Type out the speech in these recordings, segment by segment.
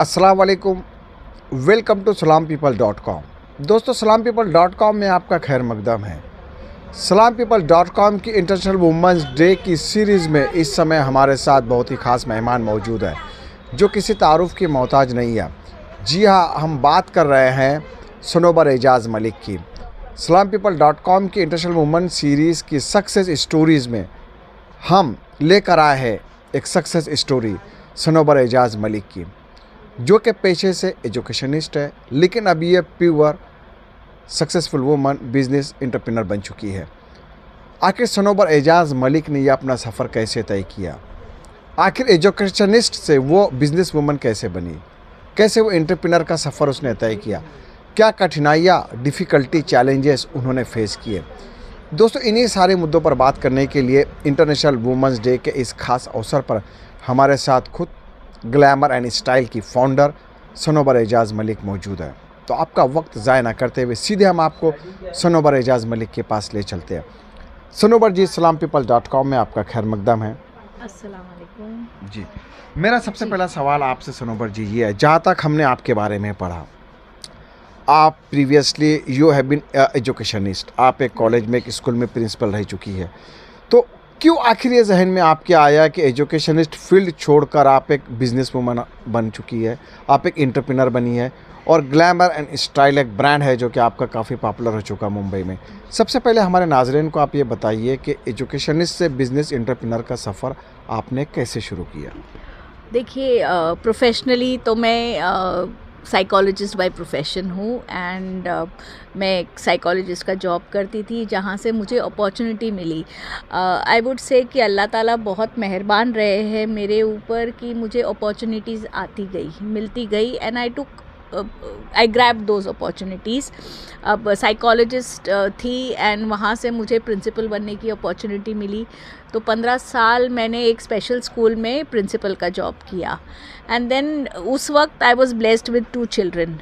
अस्सलाम वालेकुम। Welcome to salamppeople.com। दोस्तों, salamppeople.com में आपका खैर मकदम है। salamppeople.com की इंटरनेशनल वुमेंस डे की सीरीज़ में इस समय हमारे साथ बहुत ही ख़ास मेहमान मौजूद है जो किसी तारुफ की मोहताज नहीं है। जी हाँ, हम बात कर रहे हैं सनोबर एजाज़ मलिक की। salamppeople.com की इंटरनेशनल वुमेन सीरीज़ की सक्सेस स्टोरीज़ में हम लेकर आए हैं एक सक्सेस स्टोरी सनोबर एजाज़ मलिक की, जो कि पेशे से एजुकेशनिस्ट है, लेकिन अभी ये pure successful woman business entrepreneur बन चुकी है। आखिर सनोबर एजाज़ मलिक ने यह अपना सफ़र कैसे तय किया, आखिर एजुकेशनिस्ट से वो बिजनेस वुमन कैसे बनी, कैसे वो एंटरप्रेन्योर का सफ़र उसने तय किया, क्या कठिनाइयाँ, डिफ़िकल्टी, चैलेंजेस उन्होंने फेस किए। दोस्तों, इन्हीं सारे मुद्दों पर बात करने के लिए इंटरनेशनल वुमेंस डे के इस खास अवसर पर हमारे साथ खुद ग्लैमर एंड स्टाइल की फाउंडर सनोबर एजाज़ मलिक मौजूद है। तो आपका वक्त ज़ाया ना करते हुए सीधे हम आपको सनोबर एजाज़ मलिक के पास ले चलते हैं। सनोबर जी, salamppeople.com में आपका खैर मकदम है। अस्सलाम वालेकुम। जी, मेरा सबसे पहला सवाल आपसे सनोबर जी ये है, जहाँ तक हमने आपके बारे में पढ़ा, आप previously you have been educationist, आप एक कॉलेज में, एक स्कूल में प्रिंसिपल रह चुकी है। तो क्यों आखिर ये जहन में आपके आया कि एजुकेशनिस्ट फील्ड छोड़कर आप एक बिजनेस वूमन बन चुकी है, आप एक एंटरप्रेन्योर बनी है, और ग्लैमर एंड स्टाइल एक ब्रांड है जो कि आपका काफ़ी पॉपुलर हो चुका मुंबई में। सबसे पहले हमारे नाज़रीन को आप ये बताइए कि एजुकेशनिस्ट से बिजनेस एंटरप्रेन्योर का सफ़र आपने कैसे शुरू किया। देखिए, प्रोफेशनली तो मैं साइकोलॉजिस्ट बाय प्रोफेशन हूँ एंड मैं एक साइकोलॉजिस्ट का जॉब करती थी, जहाँ से मुझे opportunity milli. I would say कि अल्लाह ताला बहुत मेहरबान रहे हैं मेरे ऊपर कि मुझे अपॉर्चुनिटीज़ आती गई, मिलती गई, and I grab those opportunities. अब साइकोलॉजिस्ट थी एंड वहाँ से मुझे प्रिंसिपल बनने की अपॉर्चुनिटी मिली। तो 15 साल मैंने एक स्पेशल स्कूल में प्रिंसिपल का जॉब किया एंड देन उस वक्त I was blessed with 2 children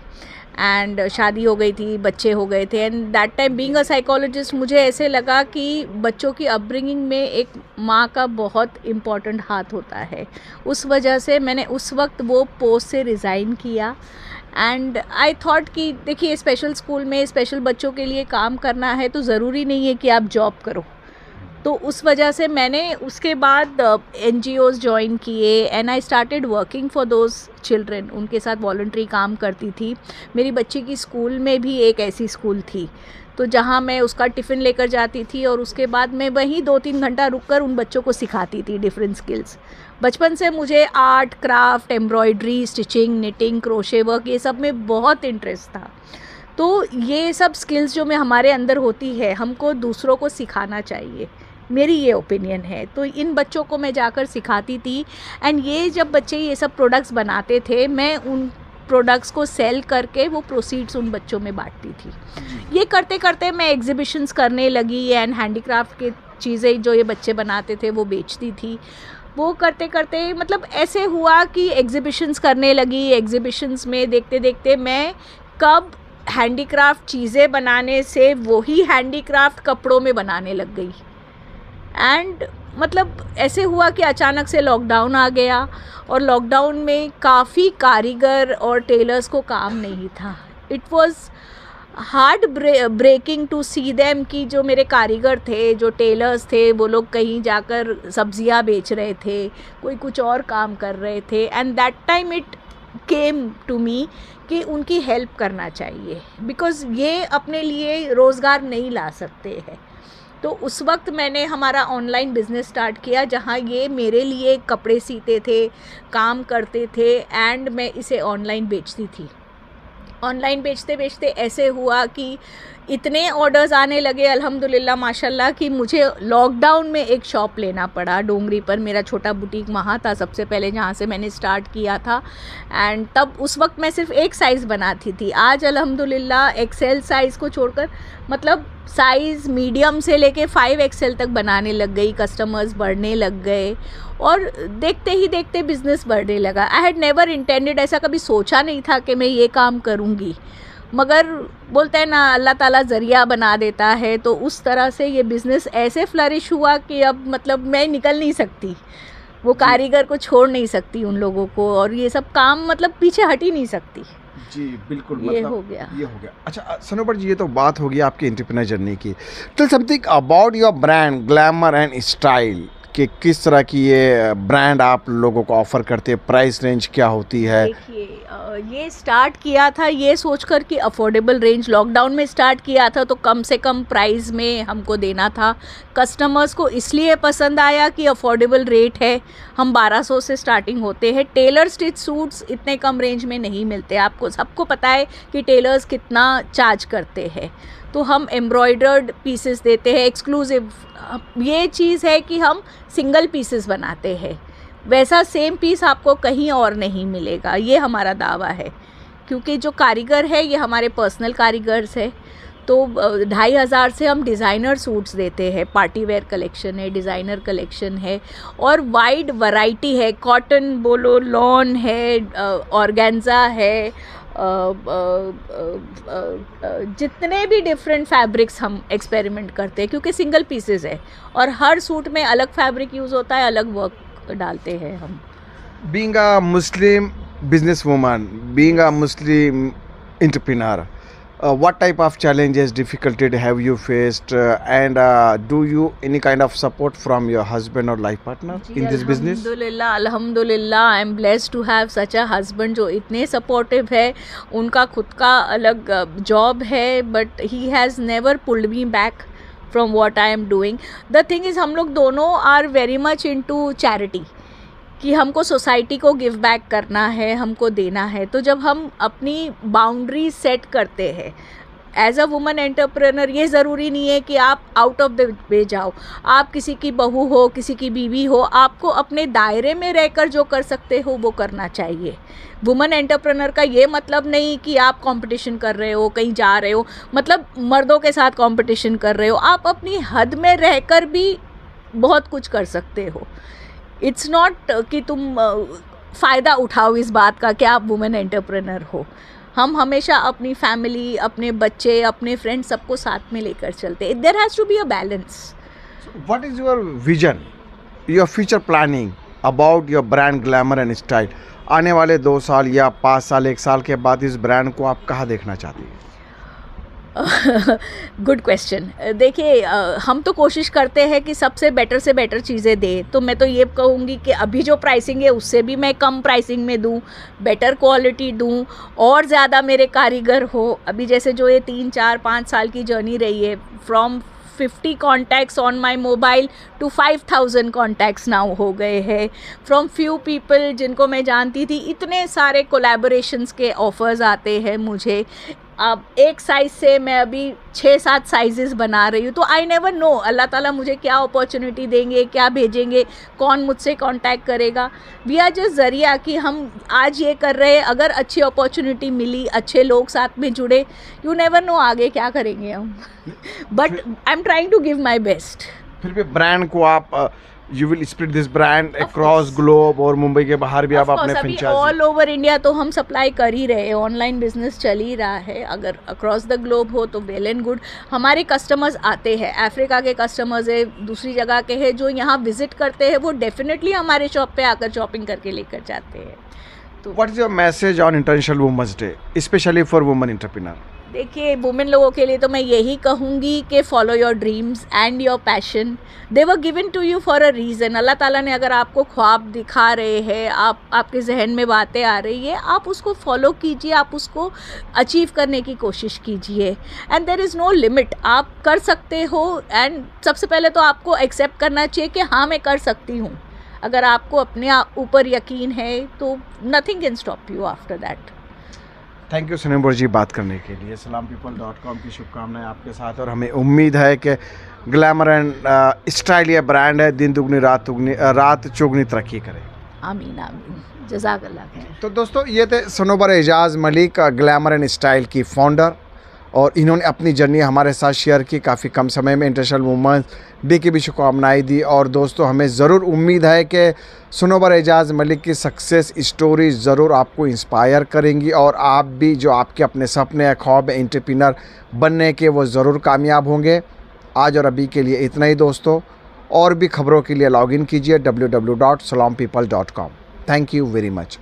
and शादी हो गई थी, बच्चे हो गए थे, and that time being a psychologist मुझे ऐसे लगा कि बच्चों की अपब्रिंगिंग में एक माँ का बहुत इम्पॉर्टेंट हाथ होता है। उस वजह से मैंने उस वक्त वो पोस्ट से रिज़ाइन किया एंड आई थॉट कि देखिए, स्पेशल स्कूल में स्पेशल बच्चों के लिए काम करना है तो ज़रूरी नहीं है कि आप जॉब करो। तो उस वजह से मैंने उसके बाद NGOs ज्वाइन किए and I started working for those children. उनके साथ वॉलंटरी काम करती थी। मेरी बच्ची की स्कूल में भी एक ऐसी स्कूल थी, तो जहाँ मैं उसका टिफ़िन लेकर जाती थी और उसके बाद मैं वहीं 2-3 घंटा रुककर उन बच्चों को सिखाती थी डिफरेंट स्किल्स। बचपन से मुझे art, craft, embroidery, stitching, knitting, crochet work, ये सब में बहुत इंटरेस्ट था। तो ये सब स्किल्स जो में हमारे अंदर होती है, हमको दूसरों को सिखाना चाहिए, मेरी ये ओपिनियन है। तो इन बच्चों को मैं जाकर सिखाती थी एंड ये जब बच्चे ये सब प्रोडक्ट्स बनाते थे, मैं उन प्रोडक्ट्स को सेल करके वो प्रोसीड्स उन बच्चों में बांटती थी। ये करते करते मैं एग्जीबिशंस करने लगी एंड हैंडीक्राफ्ट की चीज़ें जो ये बच्चे बनाते थे वो बेचती थी। वो करते करते मतलब ऐसे हुआ कि एग्जीबिशंस करने लगी। एग्जीबिशंस में देखते देखते मैं कब हैंडीक्राफ्ट चीज़ें बनाने से वही हैंडीक्राफ्ट कपड़ों में बनाने लग गई। एंड मतलब ऐसे हुआ कि अचानक से लॉकडाउन आ गया और लॉकडाउन में काफ़ी कारीगर और टेलर्स को काम नहीं था। It was hard breaking to see them कि जो मेरे कारीगर थे, जो टेलर्स थे, वो लोग कहीं जाकर सब्जियां बेच रहे थे, कोई कुछ और काम कर रहे थे, and that time it came to me कि उनकी हेल्प करना चाहिए, बिकॉज़ ये अपने लिए रोज़गार नहीं ला सकते हैं। तो उस वक्त मैंने हमारा ऑनलाइन बिज़नेस स्टार्ट किया, जहाँ ये मेरे लिए कपड़े सीते थे, काम करते थे, एंड मैं इसे ऑनलाइन बेचती थी। ऑनलाइन बेचते बेचते ऐसे हुआ कि इतने ऑर्डर्स आने लगे अल्हम्दुलिल्लाह माशाल्लाह कि मुझे लॉकडाउन में एक शॉप लेना पड़ा डोंगरी पर। मेरा छोटा बुटीक वहाँ था सबसे पहले, जहाँ से मैंने स्टार्ट किया था, एंड तब उस वक्त मैं सिर्फ एक साइज़ बनाती थी। आज अल्हम्दुलिल्लाह एक्सेल साइज़ को छोड़कर मतलब साइज़ मीडियम से लेके 5XL तक बनाने लग गई। कस्टमर्स बढ़ने लग गए और देखते ही देखते बिज़नेस बढ़ने लगा। आई हैड नेवर इंटेंडेड, ऐसा कभी सोचा नहीं था कि मैं ये काम करूँगी, मगर बोलते हैं ना अल्लाह ताला ज़रिया बना देता है। तो उस तरह से ये बिज़नेस ऐसे फ्लरिश हुआ कि अब मतलब मैं निकल नहीं सकती। वो कारीगर को छोड़ नहीं सकती उन लोगों को, और ये सब काम मतलब पीछे हट ही नहीं सकती। जी बिल्कुल, ये हो गया। ये हो गया। अच्छा सनोबर जी, ये तो बात होगी आपकी एंटरप्रेन्योर जर्नी की। Tell something about your brand glamour and style, कि किस तरह की ये ब्रांड आप लोगों को ऑफर करते हैं, प्राइस रेंज क्या होती है? देखिए ये स्टार्ट किया था ये सोचकर कि अफोर्डेबल रेंज, लॉकडाउन में स्टार्ट किया था तो कम से कम प्राइस में हमको देना था। कस्टमर्स को इसलिए पसंद आया कि अफोर्डेबल रेट है। हम 1200 से स्टार्टिंग होते हैं। टेलर स्टिच सूट्स इतने कम रेंज में नहीं मिलते। आपको सबको पता है कि टेलर्स कितना चार्ज करते हैं, तो हम एम्ब्रॉयडर्ड पीसेस देते हैं एक्सक्लूसिव। ये चीज़ है कि हम सिंगल पीसेस बनाते हैं, वैसा सेम पीस आपको कहीं और नहीं मिलेगा, ये हमारा दावा है। क्योंकि जो कारीगर है ये हमारे पर्सनल कारीगर्स है। तो 2500 से हम डिज़ाइनर सूट्स देते हैं। पार्टी वेयर कलेक्शन है, डिज़ाइनर कलेक्शन है, और वाइड वैरायटी है। कॉटन बोलो, लॉन है, ऑर्गेन्जा है, जितने भी डिफरेंट फैब्रिक्स हम एक्सपेरिमेंट करते हैं, क्योंकि सिंगल पीसेस है और हर सूट में अलग फैब्रिक यूज़ होता है, अलग वर्क डालते हैं हम। Being a Muslim businesswoman, being a Muslim entrepreneur, what type of challenges, difficulty have you faced, and do you any kind of support from your husband or life partner in this business? अल्हम्दुलिल्लाह, अल्हम्दुलिल्लाह, I am blessed to have such a husband जो इतने supportive है। उनका खुद का अलग job है, but he has never pulled me back from what I am doing. The thing is, हम लोग दोनों are very much into charity, कि हमको सोसाइटी को गिव बैक करना है, हमको देना है। तो जब हम अपनी बाउंड्री सेट करते हैं एज अ वुमन एंटरप्रेनर, ये ज़रूरी नहीं है कि आप आउट ऑफ द वे जाओ। आप किसी की बहू हो, किसी की बीवी हो, आपको अपने दायरे में रहकर जो कर सकते हो वो करना चाहिए। वुमन एंटरप्रेनर का ये मतलब नहीं कि आप कंपटीशन कर रहे हो, कहीं जा रहे हो, मतलब मर्दों के साथ कंपटीशन कर रहे हो। आप अपनी हद में रहकर भी बहुत कुछ कर सकते हो। इट्स नॉट कि तुम फ़ायदा उठाओ इस बात का कि आप वुमेन एंटरप्रेनर हो। हम हमेशा अपनी फैमिली, अपने बच्चे, अपने फ्रेंड्स सबको साथ में लेकर चलते हैं। There has to be a balance. What is your vision, your future planning about your brand glamour and style? आने वाले 2 साल या 5 साल, 1 साल के बाद इस ब्रांड को आप कहाँ देखना चाहती हैं? Good question. देखिए हम तो कोशिश करते हैं कि सबसे बेटर से बेटर चीज़ें दें। तो मैं तो ये कहूँगी कि अभी जो प्राइसिंग है उससे भी मैं कम प्राइसिंग में दूँ, बेटर क्वालिटी दूँ, और ज़्यादा मेरे कारीगर हो। अभी जैसे जो ये 3, 4, 5 साल की जर्नी रही है, from 50 contacts on my mobile to 5000 contacts now हो गए हैं। फ्रॉम फ्यू पीपल जिनको मैं जानती थी, इतने सारे कोलैबोरेशंस के ऑफ़र्स आते हैं मुझे। अब एक साइज़ से मैं अभी 6-7 साइजेस बना रही हूँ। तो आई नेवर नो अल्लाह ताला मुझे क्या अपॉर्चुनिटी देंगे, क्या भेजेंगे, कौन मुझसे कांटेक्ट करेगा। वी आर जस्ट ज़रिया कि हम आज ये कर रहे हैं, अगर अच्छी अपॉर्चुनिटी मिली, अच्छे लोग साथ में जुड़े, यू नेवर नो आगे क्या करेंगे हम। But I am trying to give my best. फिर भी ब्रांड को आप you will spread this brand across globe, और मुंबई के बाहर भी आप अपने फ्रेंचाइजी ऑल ओवर इंडिया तो हम सप्लाई कर ही रहे हैं। ऑनलाइन बिजनेस चल ही रहा है। अगर अक्रॉस द ग्लोब हो तो वेल एंड गुड। हमारे कस्टमर्स आते हैं, अफ्रीका के कस्टमर्स है, दूसरी जगह के हैं, जो यहाँ विजिट करते हैं, वो डेफिनेटली हमारे शॉप पे आकर शॉपिंग करके लेकर जाते हैं। तो what is your message on international women's day, specially for women entrepreneur? देखिए वुमेन लोगों के लिए तो मैं यही कहूँगी कि follow your dreams and your passion. They were given to you for a reason. अल्लाह ताला ने अगर आपको ख्वाब दिखा रहे हैं, आपके जहन में बातें आ रही है, आप उसको फॉलो कीजिए, आप उसको अचीव करने की कोशिश कीजिए। And there is no limit, आप कर सकते हो। एंड सबसे पहले तो आपको एक्सेप्ट करना चाहिए कि हाँ मैं कर सकती हूँ। अगर आपको अपने ऊपर यकीन है तो nothing can stop you after that. Thank you Sanobar ji बात करने के लिए। SalamPeople.com की शुभकामनाएं आपके साथ, और हमें उम्मीद है कि ग्लैमर एंड स्टाइल ये ब्रांड है, दिन दुगनी रात चौगनी तरक्की करे। आमीन आमीन, जज़ाकल्लाह खैर। तो दोस्तों ये थे सनोबर एजाज़ मलिक, ग्लैमर एंड स्टाइल की फाउंडर, और इन्होंने अपनी जर्नी हमारे साथ शेयर की। काफ़ी कम समय में इंटरनेशनल वुमेन्स डे की भी शुभकामनाएं दी। और दोस्तों हमें ज़रूर उम्मीद है कि सनोबर एजाज़ मलिक की सक्सेस स्टोरी ज़रूर आपको इंस्पायर करेंगी, और आप भी जो आपके अपने सपने ख्वाब एंटरप्रेन्योर बनने के, वो ज़रूर कामयाब होंगे। आज और अभी के लिए इतना ही दोस्तों। और भी खबरों के लिए लॉगिन कीजिए www.salampeople.com। Thank you very much.